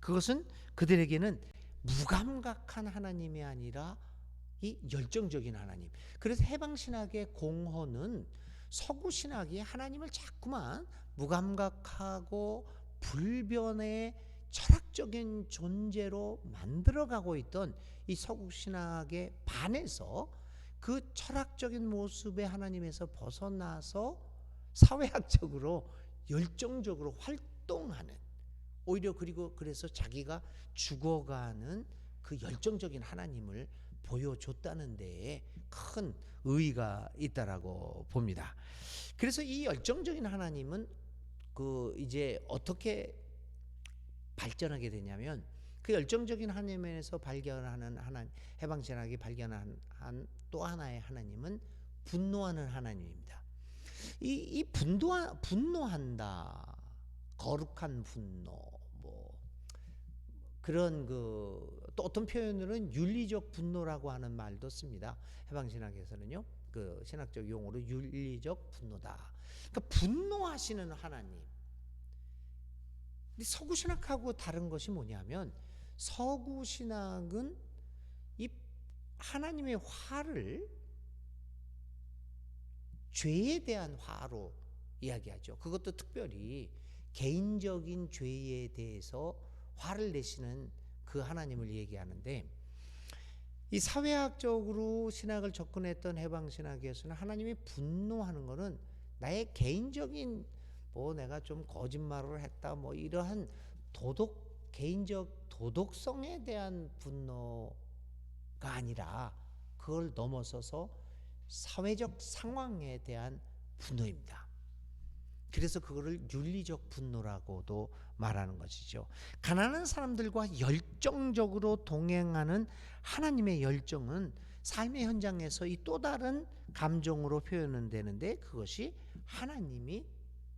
그것은 그들에게는 무감각한 하나님이 아니라 이 열정적인 하나님. 그래서 해방신학의 공헌은 서구신학이 하나님을 자꾸만 무감각하고 불변의 철학적인 존재로 만들어가고 있던 이 서구신학에 반해서 그 철학적인 모습의 하나님에서 벗어나서 사회학적으로 열정적으로 활동하는, 오히려 그리고 그래서 자기가 죽어가는 그 열정적인 하나님을 보여줬다는 데에 큰 의의가 있다라고 봅니다. 그래서 이 열정적인 하나님은 그 이제 어떻게 발전하게 되냐면, 그 열정적인 하나님에서 발견하는 하나님, 해방신학이 발견한 또 하나의 하나님은 분노하는 하나님입니다. 이 분노한다, 거룩한 분노, 뭐 그런 또 어떤 표현으로는 윤리적 분노라고 하는 말도 씁니다. 해방신학에서는요, 그 신학적 용어로 윤리적 분노다. 그러니까 분노하시는 하나님. 서구신학하고 다른 것이 뭐냐면, 서구신학은 이 하나님의 화를 죄에 대한 화로 이야기하죠. 그것도 특별히 개인적인 죄에 대해서 화를 내시는 그 하나님을 얘기하는데, 이 사회학적으로 신학을 접근했던 해방신학에서는 하나님이 분노하는 것은 나의 개인적인 내가 좀 거짓말을 했다 이러한 개인적 도덕성에 대한 분노가 아니라 그걸 넘어서서 사회적 상황에 대한 분노입니다. 그래서 그거를 윤리적 분노라고도 말하는 것이죠. 가난한 사람들과 열정적으로 동행하는 하나님의 열정은 삶의 현장에서 이 또 다른 감정으로 표현은 되는데, 그것이 하나님이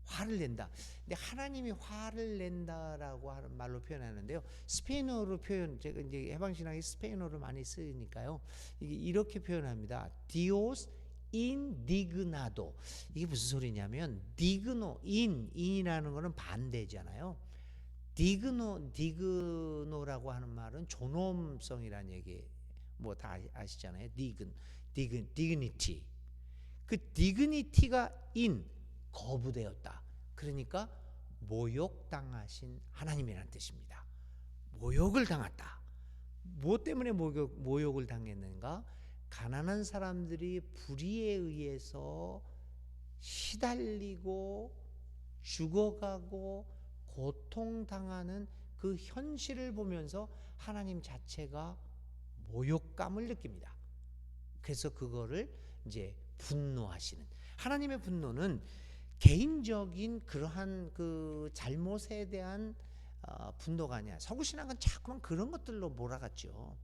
화를 낸다. 근데 하나님이 화를 낸다라고 하는 말로 표현하는데요. 스페인어로 제가 이제 해방신학이 스페인어를 많이 쓰니까요. 이렇게 표현합니다. Dios indignado. 이게 무슨 소리냐면, in이라는 거는 반대잖아요. 디그노라고 하는 말은 존엄성이라는 얘기, 다 아시잖아요. dignity. 그 dignity가 거부되었다. 그러니까 모욕당하신 하나님이라는 뜻입니다. 모욕을 당했다. 무엇 때문에 모욕을 당했는가? 가난한 사람들이 불의에 의해서 시달리고 죽어가고 고통당하는 그 현실을 보면서 하나님 자체가 모욕감을 느낍니다. 그래서 그거를 이제 분노하시는, 하나님의 분노는 개인적인 그러한 그 잘못에 대한 분노가 아니야. 서구신학은 자꾸만 그런 것들로 몰아갔죠.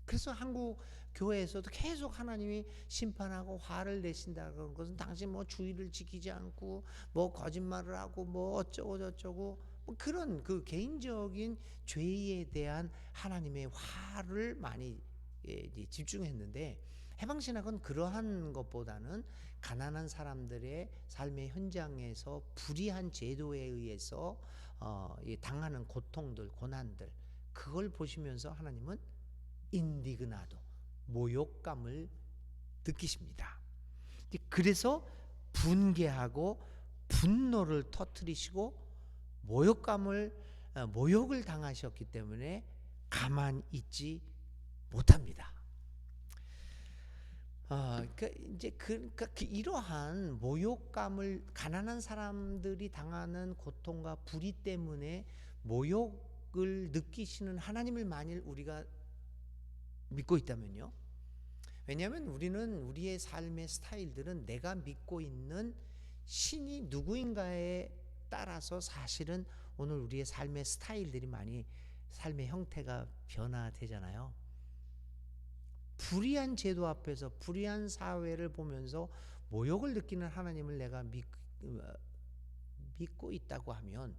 그래서 한국 교회에서도 계속 하나님이 심판하고 화를 내신다는 것은 당신 주의를 지키지 않고 거짓말을 하고 어쩌고 저쩌고 그런 그 개인적인 죄에 대한 하나님의 화를 많이 집중했는데, 해방신학은 그러한 것보다는 가난한 사람들의 삶의 현장에서 불의한 제도에 의해서 당하는 고통들, 고난들, 그걸 보시면서 하나님은 인디그나도, 모욕감을 느끼십니다. 그래서 분개하고 분노를 터뜨리시고 모욕을 당하셨기 때문에 가만히 있지 못합니다. 그러니까 이러한 모욕감을, 가난한 사람들이 당하는 고통과 불의 때문에 모욕을 느끼시는 하나님을 만일 우리가 믿고 있다면요. 왜냐하면 우리의 삶의 스타일들은 내가 믿고 있는 신이 누구인가에 따라서 사실은 오늘 우리의 삶의 스타일들이 많이, 삶의 형태가 변화되잖아요. 불의한 제도 앞에서 불의한 사회를 보면서 모욕을 느끼는 하나님을 내가 믿고 있다고 하면,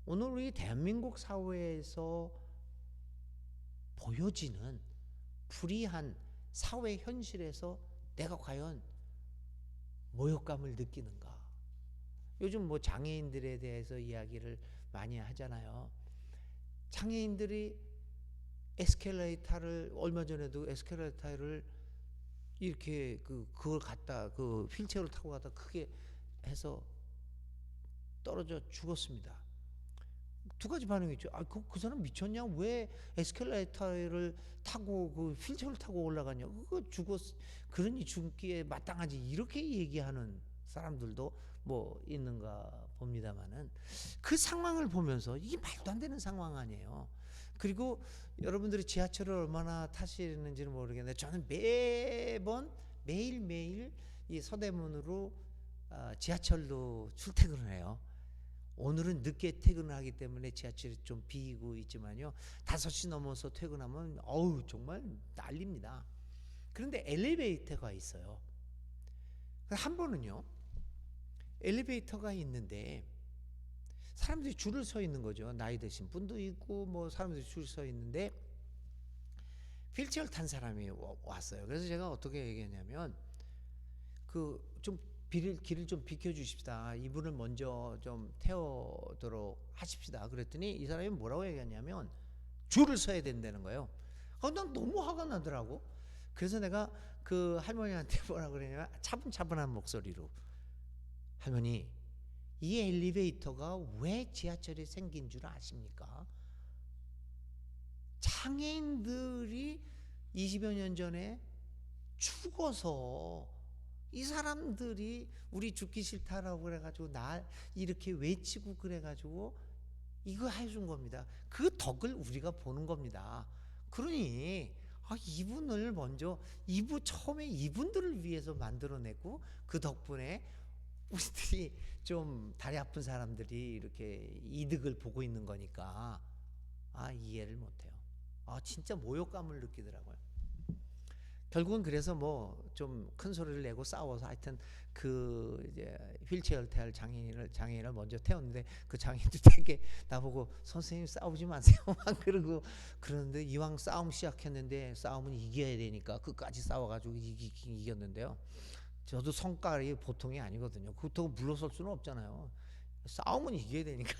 오늘 우리 대한민국 사회에서 보여지는 불의한 사회 현실에서 내가 과연 모욕감을 느끼는가? 요즘 장애인들에 대해서 이야기를 많이 하잖아요. 장애인들이 에스컬레이터를 얼마 전에도 에스컬레이터를 이렇게 그걸 갖다 그 휠체어를 타고 가다 크게 해서 떨어져 죽었습니다. 두 가지 반응이 있죠. 그 사람 미쳤냐? 왜 에스컬레이터를 타고 그 휠체어를 타고 올라가냐? 그거 그러니 죽기에 마땅하지. 이렇게 얘기하는 사람들도 뭐 있는가 봅니다만은 그 상황을 보면서 이게 말도 안 되는 상황 아니에요. 그리고 여러분들이 지하철을 얼마나 타시는지는 모르겠는데 저는 매일매일 이 서대문으로 지하철로 출퇴근을 해요. 오늘은 늦게 퇴근을 하기 때문에 지하철이 좀 비고 있지만요. 5시 넘어서 퇴근하면 정말 난립니다. 그런데 엘리베이터가 있어요. 한 번은요. 엘리베이터가 있는데 사람들이 줄을 서 있는 거죠. 나이 드신 분도 있고 뭐 사람들이 줄 서 있는데 휠체어를 탄 사람이 왔어요. 그래서 제가 어떻게 얘기했냐면 좀 길을 좀 비켜주십시다. 이분을 먼저 좀 태우도록 하십시다. 그랬더니 이 사람이 뭐라고 얘기했냐면 줄을 서야 된다는 거예요. 난 너무 화가 나더라고. 그래서 내가 그 할머니한테 뭐라 그러냐면 차분차분한 목소리로 할머니, 이 엘리베이터가 왜 지하철에 생긴 줄 아십니까? 장애인들이 20여 년 전에 죽어서 이 사람들이 우리 죽기 싫다라고 그래가지고 날 이렇게 외치고 그래가지고 이거 해준 겁니다. 그 덕을 우리가 보는 겁니다. 그러니 이분을 먼저 처음에 이분들을 위해서 만들어내고 그 덕분에 우리들이 좀 다리 아픈 사람들이 이렇게 이득을 보고 있는 거니까 이해를 못해요. 진짜 모욕감을 느끼더라고요. 결국은 그래서 뭐 좀 큰 소리를 내고 싸워서 하여튼 이제 휠체어를 탈 장애인을 먼저 태웠는데 그 장애인도 되게 나보고 선생님 싸우지 마세요 막 그러는데 이왕 싸움 시작했는데 싸움은 이겨야 되니까 끝까지 싸워가지고 이겼는데요. 저도 성깔이 보통이 아니거든요. 그렇다고 물러설 수는 없잖아요. 싸움은 이겨야 되니까.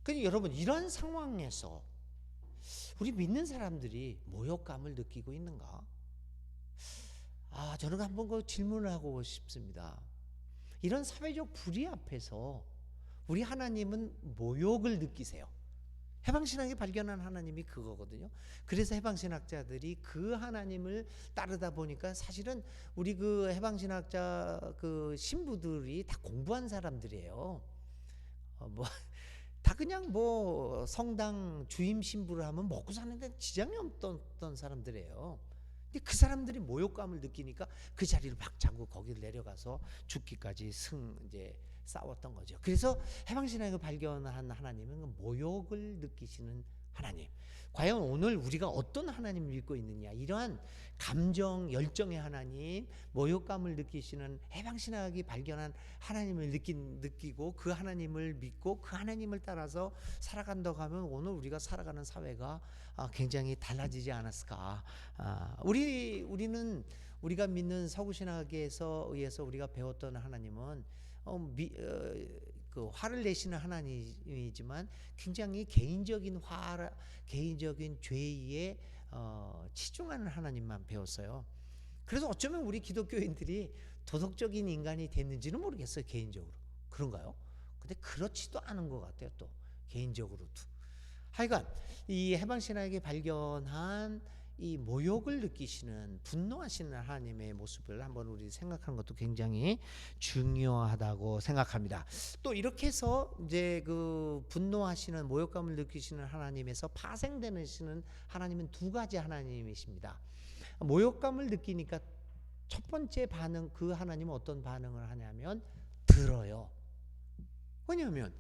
그러니까 여러분 이런 상황에서 우리 믿는 사람들이 모욕감을 느끼고 있는가? 저는 한번 그 질문을 하고 싶습니다. 이런 사회적 불의 앞에서 우리 하나님은 모욕을 느끼세요. 해방신학이 발견한 하나님이 그거거든요. 그래서 해방신학자들이 그 하나님을 따르다 보니까 사실은 우리 그 해방신학자 그 신부들이 다 공부한 사람들이에요. 다 그냥 뭐 성당 주임 신부를 하면 먹고 사는데 지장이 없던 사람들이에요. 근데 그 사람들이 모욕감을 느끼니까 그 자리를 박차고 거기를 내려가서 죽기까지 이제 싸웠던 거죠. 그래서 해방신학을 발견한 하나님은 모욕을 느끼시는 하나님. 과연 오늘 우리가 어떤 하나님을 믿고 있느냐? 이러한 감정, 열정의 하나님, 모욕감을 느끼시는 해방신학이 발견한 하나님을 느끼고 그 하나님을 믿고 그 하나님을 따라서 살아간다고 하면 오늘 우리가 살아가는 사회가 굉장히 달라지지 않았을까? 우리가 믿는 서구신학에서 의해서 우리가 배웠던 하나님은 그 화를 내시는 하나님이지만 굉장히 개인적인 죄에 치중하는 하나님만 배웠어요. 그래서 어쩌면 우리 기독교인들이 도덕적인 인간이 됐는지는 모르겠어요. 개인적으로 그런가요? 근데 그렇지도 않은 것 같아요. 또 개인적으로도 하여간 이 해방신학이 발견한 이 모욕을 느끼시는 분노하시는 하나님의 모습을 한번 우리 생각하는 것도 굉장히 중요하다고 생각합니다. 또 이렇게 해서 이제 그 분노하시는 모욕감을 느끼시는 하나님에서 파생되는 하나님은 두 가지 하나님이십니다. 모욕감을 느끼니까 첫 번째 반응, 그 하나님은 어떤 반응을 하냐면 들어요. 왜냐하면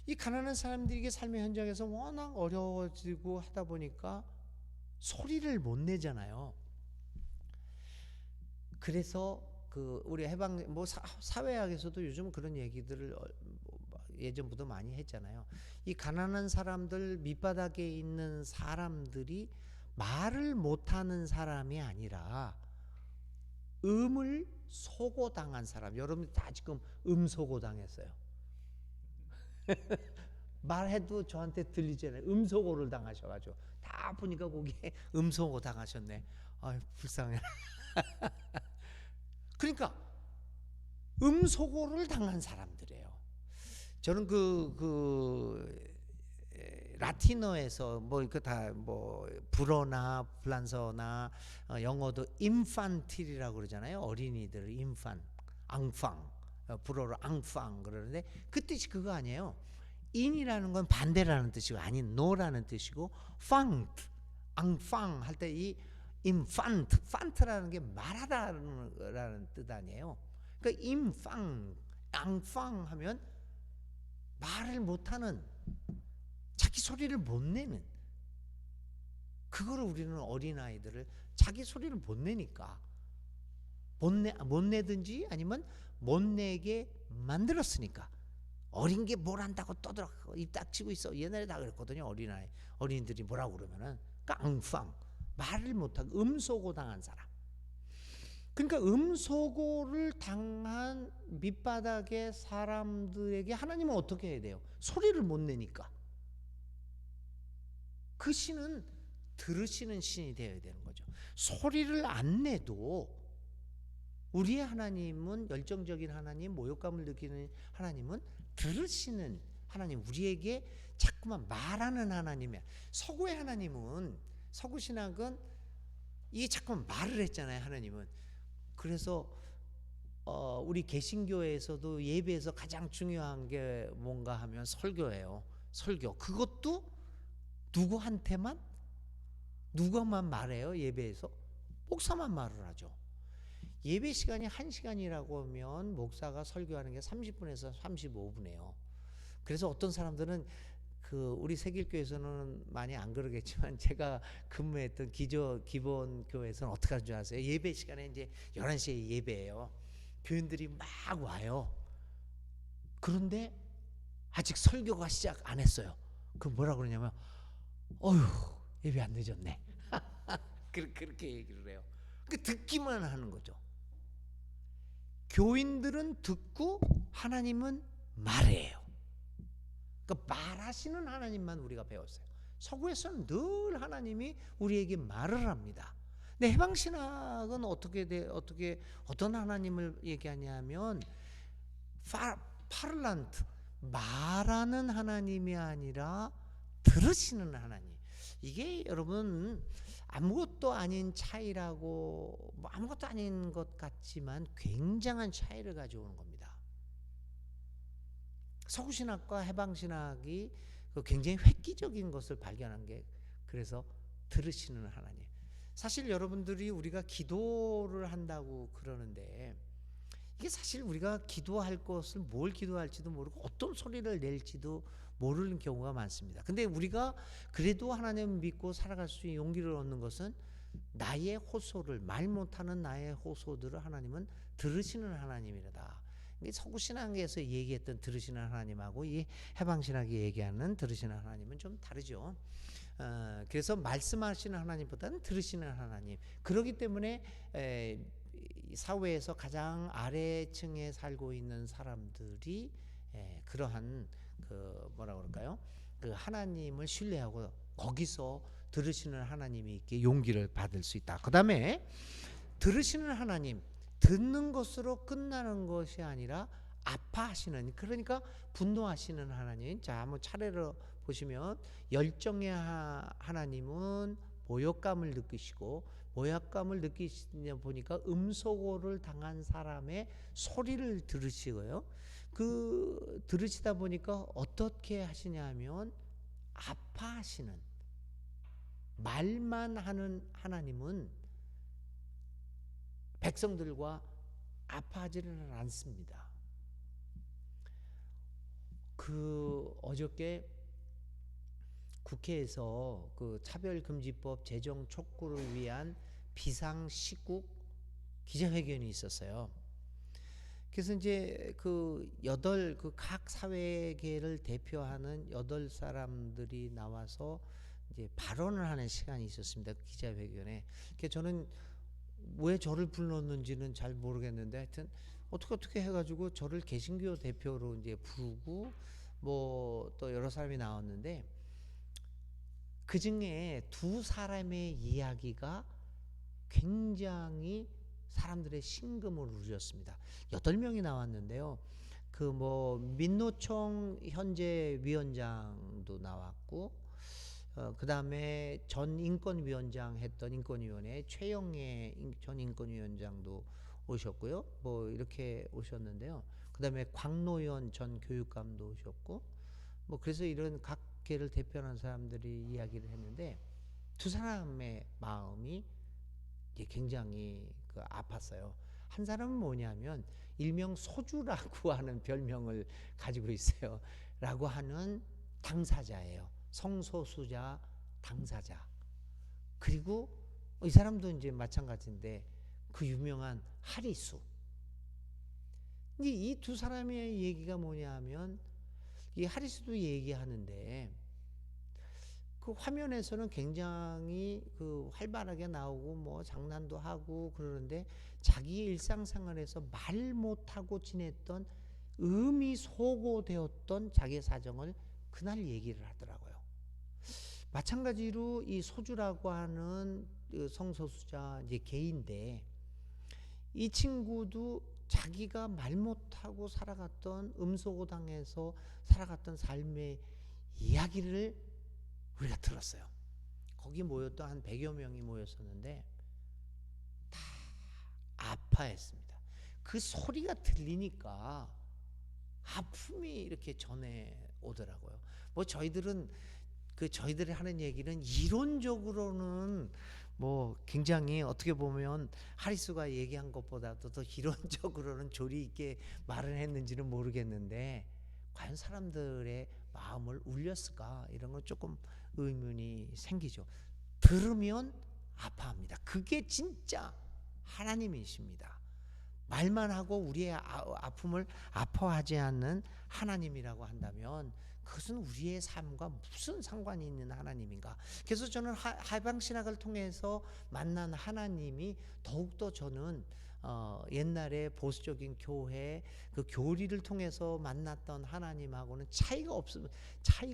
이 가난한 사람들에게 삶의 현장에서 워낙 어려워지고 하다 보니까 소리를 못 내잖아요. 그래서 우리 사회학에서도 요즘 그런 얘기들을 예전부터 많이 했잖아요. 이 가난한 사람들, 밑바닥에 있는 사람들이 말을 못하는 사람이 아니라 음을 소고당한 사람. 여러분들 다 지금 음소고 당했어요. 말해도 저한테 들리잖아요. 음소거를 당하셔가지고 다 보니까 거기에 음소거 당하셨네. 아 불쌍해. 그러니까 음소거를 당한 사람들이에요. 저는 라틴어에서 뭐 이거 다 뭐 불어나 불란서나 영어도 인판틸이라고 그러잖아요. 어린이들 인판, 앙팡, 불어로 앙팡 그러는데 그 뜻이 그거 아니에요. 인이라는 건 반대라는 뜻이고 아닌 노라는 뜻이고 팡트, 앙팡 할 때 이 인판트, 판트라는 게 말하다라는 뜻 아니에요. 그러니까 인팡, 앙팡 하면 말을 못하는 자기 소리를 못 내는 그거를 우리는 어린아이들을 자기 소리를 못 내니까 못 내든지 아니면 못 내게 만들었으니까 어린 게 뭘 한다고 떠들어가고 입 닥치고 있어. 옛날에 다 그랬거든요. 어린이들이 뭐라고 그러면은 깡팡 말을 못하고 음소거 당한 사람. 그러니까 음소거를 당한 밑바닥의 사람들에게 하나님은 어떻게 해야 돼요? 소리를 못 내니까 그 신은 들으시는 신이 되어야 되는 거죠. 소리를 안 내도 우리의 하나님은 열정적인 하나님, 모욕감을 느끼는 하나님은 들으시는 하나님, 우리에게 자꾸만 말하는 하나님이야. 서구의 하나님은, 서구 신학은 이 자꾸만 말을 했잖아요. 하나님은. 그래서 우리 개신교에서도 예배에서 가장 중요한 게 뭔가 하면 설교예요. 설교. 그것도 누가만 말해요. 예배에서 목사만 말을 하죠. 예배 시간이 1시간이라고 하면 목사가 설교하는 게 30분에서 35분이에요. 그래서 어떤 사람들은 우리 세길교에서는 많이 안 그러겠지만 제가 근무했던 기본교회에서는 어떻게 하는 줄 아세요? 예배 시간에 이제 11시에 예배예요. 교인들이 막 와요. 그런데 아직 설교가 시작 안 했어요. 그럼 뭐라 그러냐면 어휴 예배 안 늦었네. 그렇게 얘기를 해요. 듣기만 하는 거죠. 교인들은 듣고 하나님은 말해요. 그러니까 말하시는 하나님만 우리가 배웠어요. 서구에서는 늘 하나님이 우리에게 말을 합니다. 근데 해방신학은 어떤 하나님을 얘기하냐면 파를란트 말하는 하나님이 아니라 들으시는 하나님. 이게 여러분 아무것도 아닌 차이라고 아무것도 아닌 것 같지만 굉장한 차이를 가져오는 겁니다. 서구신학과 해방신학이 굉장히 획기적인 것을 발견한 게 그래서 들으시는 하나님. 사실 여러분들이 우리가 기도를 한다고 그러는데 이게 사실 우리가 기도할 것을 뭘 기도할지도 모르고 어떤 소리를 낼지도 모르는 경우가 많습니다. 근데 우리가 그래도 하나님을 믿고 살아갈 수 있는 용기를 얻는 것은 나의 호소를 말 못하는 나의 호소들을 하나님은 들으시는 하나님이다. 이게 서구신학에서 얘기했던 들으시는 하나님하고 이 해방신학이 얘기하는 들으시는 하나님은 좀 다르죠. 그래서 말씀하시는 하나님보다는 들으시는 하나님. 그렇기 때문에 사회에서 가장 아래층에 살고 있는 사람들이 그러한 뭐라 그럴까요? 그 하나님을 신뢰하고 거기서 들으시는 하나님이 있게 용기를 받을 수 있다. 그다음에 들으시는 하나님, 듣는 것으로 끝나는 것이 아니라 아파하시는, 그러니까 분노하시는 하나님. 자, 한번 차례로 보시면 열정의 하나님은 모욕감을 느끼시고 모욕감을 느끼시냐 보니까 음소거를 당한 사람의 소리를 들으시고요. 들으시다 보니까 어떻게 하시냐면 아파하시는, 말만 하는 하나님은 백성들과 아파하지는 않습니다. 어저께 국회에서 차별금지법 제정 촉구를 위한 비상시국 기자회견이 있었어요. 그래서 이제 각 사회계를 대표하는 8사람들이 나와서 이제 발언을 하는 시간이 있었습니다. 그 기자회견에. 그래서 저는 왜 저를 불렀는지는 잘 모르겠는데 하여튼 어떻게 해가지고 저를 개신교 대표로 이제 부르고 뭐 또 여러 사람이 나왔는데 그 중에 두 사람의 이야기가 굉장히 사람들의 심금을 울렸습니다. 8명이 나왔는데요. 그 뭐 민노총 현재 위원장도 나왔고, 그 다음에 전 인권위원장 했던 인권위원회 최영애 전 인권위원장도 오셨고요. 뭐 이렇게 오셨는데요. 그 다음에 광노현 전 교육감도 오셨고, 뭐 그래서 이런 각계를 대표하는 사람들이 이야기를 했는데 두 사람의 마음이 굉장히 그 아팠어요. 한 사람은 뭐냐면 일명 소주라고 하는 별명을 가지고 있어요. 라고 하는 당사자예요. 성소수자 당사자. 그리고 이 사람도 이제 마찬가지인데 그 유명한 하리수. 이 두 사람의 얘기가 뭐냐면 이 하리수도 얘기하는데 그 화면에서는 굉장히 그 활발하게 나오고 뭐 장난도 하고 그러는데 자기의 일상생활에서 말 못하고 지냈던 음이 소고되었던 자기의 사정을 그날 얘기를 하더라고요. 마찬가지로 이 소주라고 하는 성소수자 이제 개인데 이 친구도 자기가 말 못하고 살아갔던 음소거당에서 살아갔던 삶의 이야기를 우리가 들었어요. 거기 모였던 한 100여 명이 모였었는데 다 아파했습니다. 그 소리가 들리니까 아픔이 이렇게 전해 오더라고요. 뭐 저희들은 저희들이 하는 얘기는 이론적으로는 뭐 굉장히 어떻게 보면 하리수가 얘기한 것보다도 더 이론적으로는 조리 있게 말을 했는지는 모르겠는데 과연 사람들의 마음을 울렸을까 이런 건 조금 의문이 생기죠. 들으면 아파합니다. 그게 진짜 하나님이십니다. 말만 하고 우리의 아픔을 아파하지 않는 하나님이라고 한다면 그것은 우리의 삶과 무슨 상관이 있는 하나님인가. 그래서 저는 하방신학을 통해서 만난 하나님이 더욱더 저는 옛날에 보수적인 교회 그 교리를 통해서 만났던 하나님하고는 차이가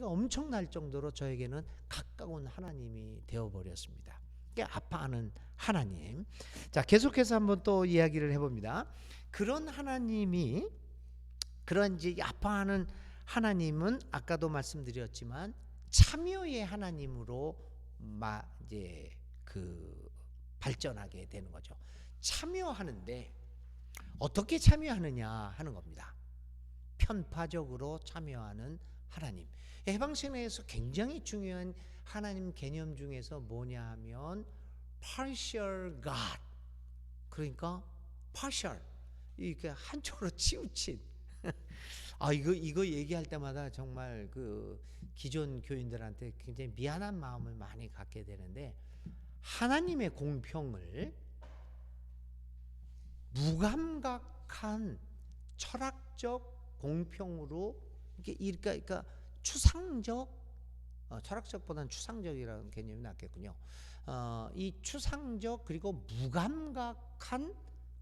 엄청날 정도로 저에게는 가까운 하나님이 되어버렸습니다. 아파하는 하나님. 자, 계속해서 한번 또 이야기를 해봅니다. 그런 하나님이 그런 이제 아파하는 하나님은 아까도 말씀드렸지만 참여의 하나님으로 이제 그 발전하게 되는 거죠. 참여하는데 어떻게 참여하느냐 하는 겁니다. 편파적으로 참여하는 하나님. 해방신학에서 굉장히 중요한 하나님 개념 중에서 뭐냐 하면 partial God. 그러니까 partial. 이게 한쪽으로 치우친. 이거 얘기할 때마다 정말 그 기존 교인들한테 굉장히 미안한 마음을 많이 갖게 되는데 하나님의 공평을 무감각한 철학적 공평으로 그러니까 추상적 철학적보다는 추상적이라는 개념이 낫겠군요. 이 추상적 그리고 무감각한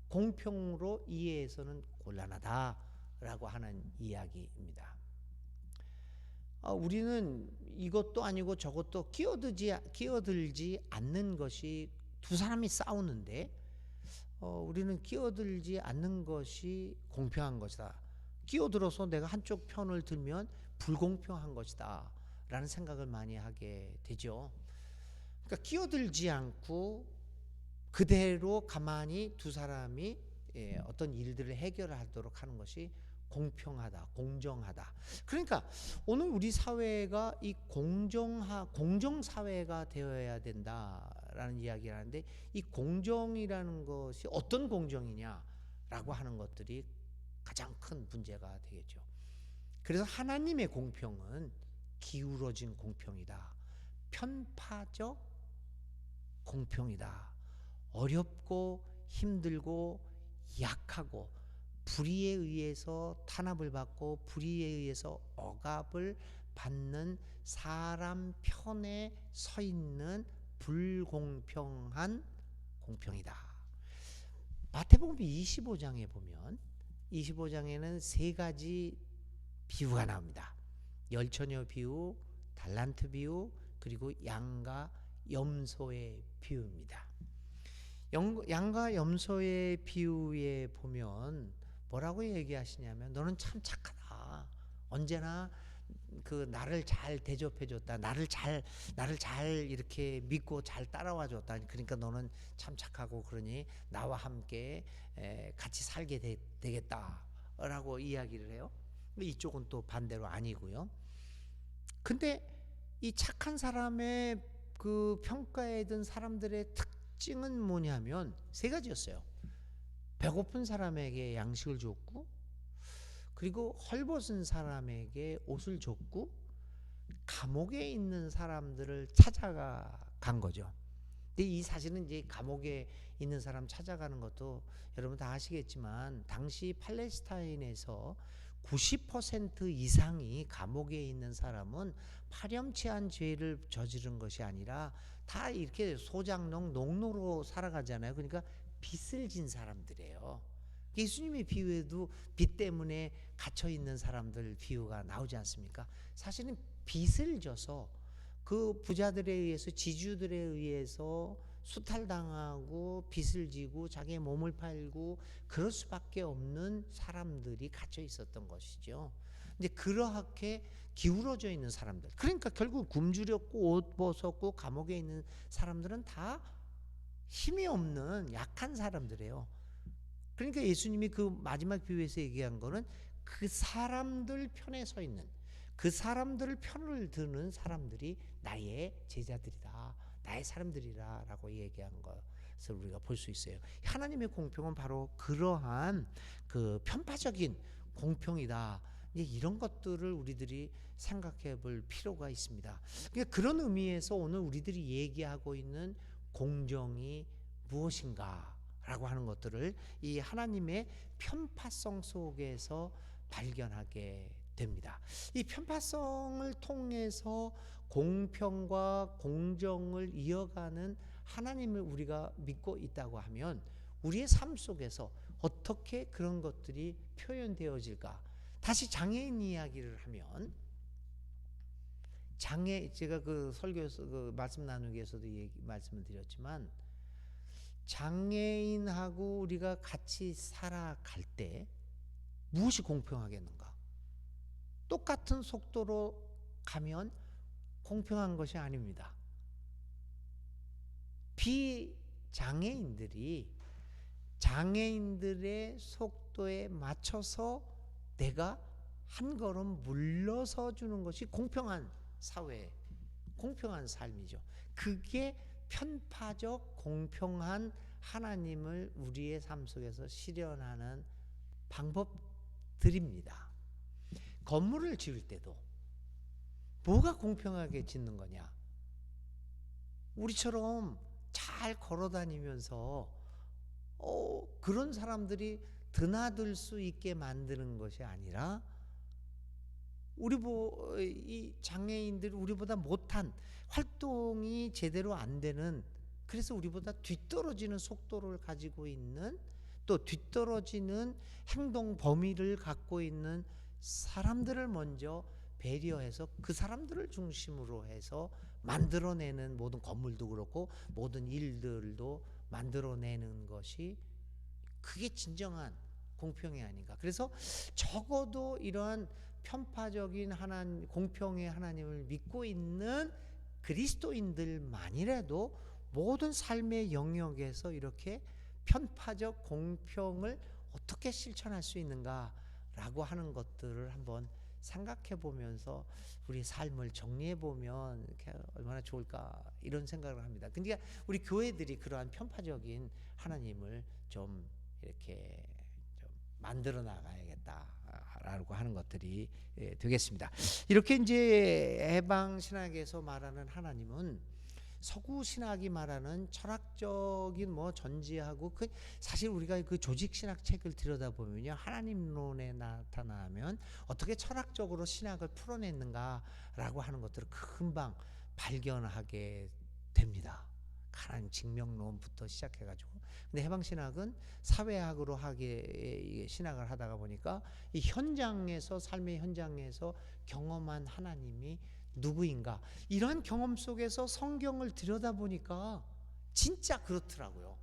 공평으로 이해해서는 곤란하다라고 하는 이야기입니다. 우리는 이것도 아니고 저것도 끼어들지 않는 것이 두 사람이 싸우는데 우리는 끼어들지 않는 것이 공평한 것이다. 끼어들어서 내가 한쪽 편을 들면 불공평한 것이다 라는 생각을 많이 하게 되죠. 그러니까 끼어들지 않고 그대로 가만히 두 사람이 어떤 일들을 해결하도록 하는 것이 공평하다, 공정하다. 그러니까 오늘 우리 사회가 이 공정사회가 되어야 된다라는 이야기를 하는데 이 공정이라는 것이 어떤 공정이냐라고 하는 것들이 가장 큰 문제가 되겠죠. 그래서 하나님의 공평은 기울어진 공평이다. 편파적 공평이다. 어렵고 힘들고 약하고 불의에 의해서 탄압을 받고 불의에 의해서 억압을 받는 사람 편에 서 있는 불공평한 공평이다. 마태복음 25장에 보면 25장에는 세 가지 비유가 나옵니다. 열처녀 비유, 달란트 비유, 그리고 양과 염소의 비유입니다. 양과 염소의 비유에 보면 뭐라고 얘기하시냐면 너는 참 착하다. 언제나 그 나를 잘 대접해줬다. 나를 잘 이렇게 믿고 잘 따라와 줬다. 그러니까 너는 참 착하고 그러니 나와 함께 같이 살게 되겠다라고 이야기를 해요. 이쪽은 또 반대로 아니고요. 근데 이 착한 사람의 그 평가에 든 사람들의 특징은 뭐냐면 세 가지였어요. 배고픈 사람에게 양식을 줬고, 그리고 헐벗은 사람에게 옷을 줬고, 감옥에 있는 사람들을 찾아간 거죠. 근데 이 사실은 이제 감옥에 있는 사람 찾아가는 것도 여러분 다 아시겠지만 당시 팔레스타인에서 90% 이상이 감옥에 있는 사람은 파렴치한 죄를 저지른 것이 아니라 다 이렇게 소장농, 농노로 살아가잖아요. 그러니까 빚을 진 사람들이에요. 예수님의 비유에도 빚 때문에 갇혀 있는 사람들 비유가 나오지 않습니까? 사실은 빚을 져서 그 부자들에 의해서, 지주들에 의해서 수탈당하고 빚을 지고 자기의 몸을 팔고 그럴 수밖에 없는 사람들이 갇혀 있었던 것이죠. 근데 그렇게 기울어져 있는 사람들, 그러니까 결국 굶주렸고 옷 벗었고 감옥에 있는 사람들은 다 힘이 없는 약한 사람들이에요. 그러니까 예수님이 그 마지막 비유에서 얘기한 거는 그 사람들 편에 서 있는, 그 사람들을 편을 드는 사람들이 나의 제자들이다, 나의 사람들이라 라고 얘기한 것을 우리가 볼 수 있어요. 하나님의 공평은 바로 그러한 그 편파적인 공평이다. 이런 것들을 우리들이 생각해 볼 필요가 있습니다. 그러니까 그런 의미에서 오늘 우리들이 얘기하고 있는 공정이 무엇인가 라고 하는 것들을 이 하나님의 편파성 속에서 발견하게 됩니다. 이 편파성을 통해서 공평과 공정을 이어가는 하나님을 우리가 믿고 있다고 하면 우리의 삶 속에서 어떻게 그런 것들이 표현되어질까? 다시 장애인 이야기를 하면, 제가 그 설교에서 그 말씀 나누기에서도 말씀을 드렸지만, 장애인하고 우리가 같이 살아갈 때 무엇이 공평하겠는가? 똑같은 속도로 가면 공평한 것이 아닙니다. 비장애인들이 장애인들의 속도에 맞춰서 내가 한 걸음 물러서 주는 것이 공평한 사회, 공평한 삶이죠. 그게 편파적 공평한 하나님을 우리의 삶 속에서 실현하는 방법들입니다. 건물을 지을 때도 뭐가 공평하게 짓는 거냐? 우리처럼 잘 걸어 다니면서 그런 사람들이 드나들 수 있게 만드는 것이 아니라 이 장애인들이 우리보다 못한, 활동이 제대로 안 되는, 그래서 우리보다 뒤떨어지는 속도를 가지고 있는, 또 뒤떨어지는 행동 범위를 갖고 있는 사람들을 먼저 배려해서 그 사람들을 중심으로 해서 만들어내는 모든 건물도 그렇고 모든 일들도 만들어내는 것이, 그게 진정한 공평이 아닌가. 그래서 적어도 이러한 편파적인 공평의 하나님을 믿고 있는 그리스도인들만이라도 모든 삶의 영역에서 이렇게 편파적 공평을 어떻게 실천할 수 있는가라고 하는 것들을 한번 생각해 보면서 우리 삶을 정리해 보면 얼마나 좋을까, 이런 생각을 합니다. 근데 우리 교회들이 그러한 편파적인 하나님을 좀 이렇게 좀 만들어 나가야겠다라고 하는 것들이 되겠습니다. 이렇게 이제 해방 신학에서 말하는 하나님은 서구 신학이 말하는 철학적인 전지하고, 사실 우리가 그 조직 신학 책을 들여다보면요, 하나님론에 나타나면 어떻게 철학적으로 신학을 풀어냈는가라고 하는 것들을 금방 발견하게 됩니다. 하나님 직명론부터 시작해가지고, 근데 해방신학은 사회학으로 하게 신학을 하다가 보니까 이 현장에서, 삶의 현장에서 경험한 하나님이 누구인가, 이런 경험 속에서 성경을 들여다보니까 진짜 그렇더라고요.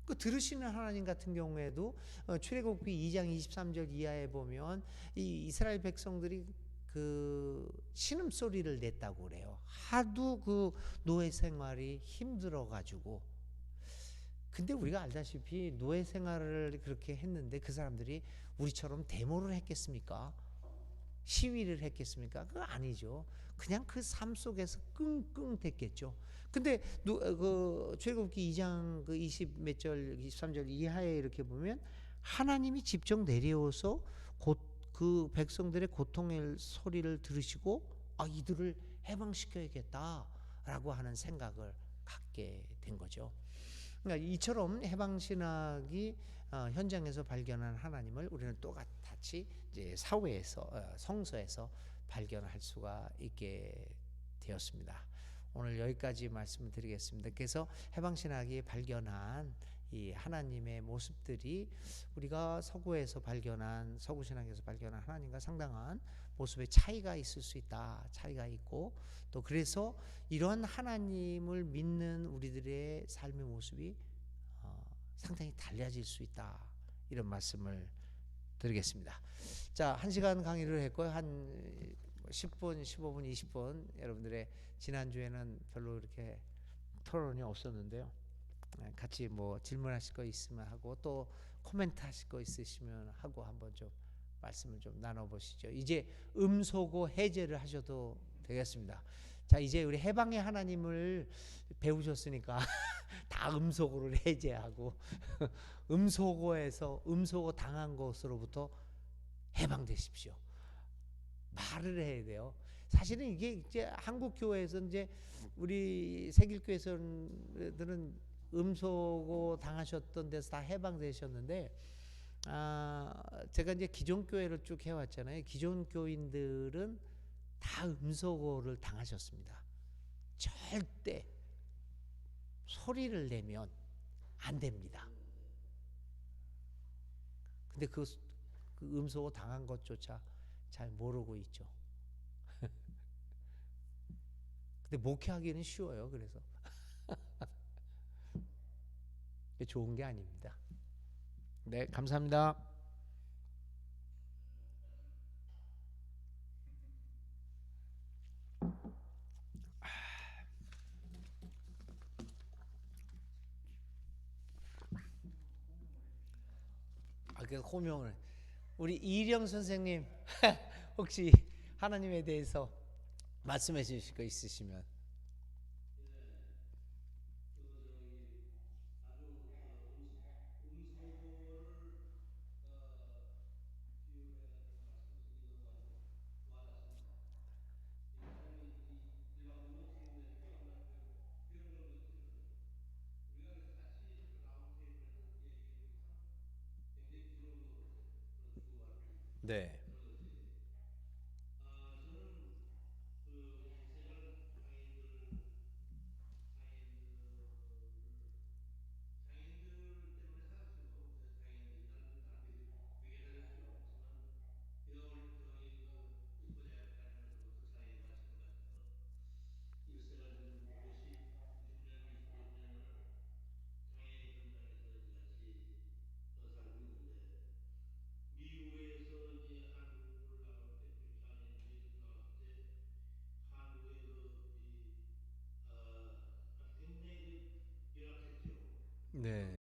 그 들으시는 하나님 같은 경우에도 출애굽기 2장 23절 이하에 보면 이 이스라엘 백성들이 그 신음소리를 냈다고 그래요. 하도 그 노예 생활이 힘들어 가지고. 근데 우리가 알다시피 노예 생활을 그렇게 했는데 그 사람들이 우리처럼 데모를 했겠습니까? 시위를 했겠습니까? 그거 아니죠. 그냥 그 삶 속에서 끙끙댔겠죠. 근데 그 출애굽기 2장 그 20 몇 절, 23절 이하에 이렇게 보면 하나님이 직접 내려오서 그 백성들의 고통의 소리를 들으시고, 아, 이들을 해방시켜야겠다라고 하는 생각을 갖게 된 거죠. 그러니까 이처럼 해방신학이 현장에서 발견한 하나님을 우리는 똑같이 이제 사회에서, 성서에서 발견할 수가 있게 되었습니다. 오늘 여기까지 말씀을 드리겠습니다. 그래서 해방신학이 발견한 이 하나님의 모습들이 우리가 서구신학에서 발견한 하나님과 상당한 모습의 차이가 있을 수 있다. 차이가 있고, 또 그래서 이런 하나님을 믿는 우리들의 삶의 모습이 상당히 달라질 수 있다. 이런 말씀을 드리겠습니다. 자, 1시간 강의를 했고요. 한 10분, 15분, 20분 여러분들의 지난주에는 별로 이렇게 토론이 없었는데요. 같이 뭐 질문하실 거 있으면 하고, 또 코멘트 하실 거 있으시면 하고, 한번 좀 말씀을 좀 나눠보시죠. 이제 음소거 해제를 하셔도 되겠습니다. 자, 이제 우리 해방의 하나님을 배우셨으니까 다 음소거를 해제하고 음소거 당한 것으로부터 해방되십시오. 말을 해야 돼요. 사실은 이게 이제 한국 교회에서 이제 우리 세길교회에서는 음소거 당하셨던 데서 다 해방되셨는데, 제가 이제 기존 교회를 쭉 해왔잖아요. 기존 교인들은 다 음소거를 당하셨습니다. 절대 소리를 내면 안 됩니다. 근데 그 음소거 당한 것조차 잘 모르고 있죠. 근데 목회하기는 쉬워요. 그래서 좋은 게 아닙니다. 네, 감사합니다. 그 호명을 우리 이령 선생님 혹시 하나님에 대해서 말씀해 주실 거 있으시면. 네. 네.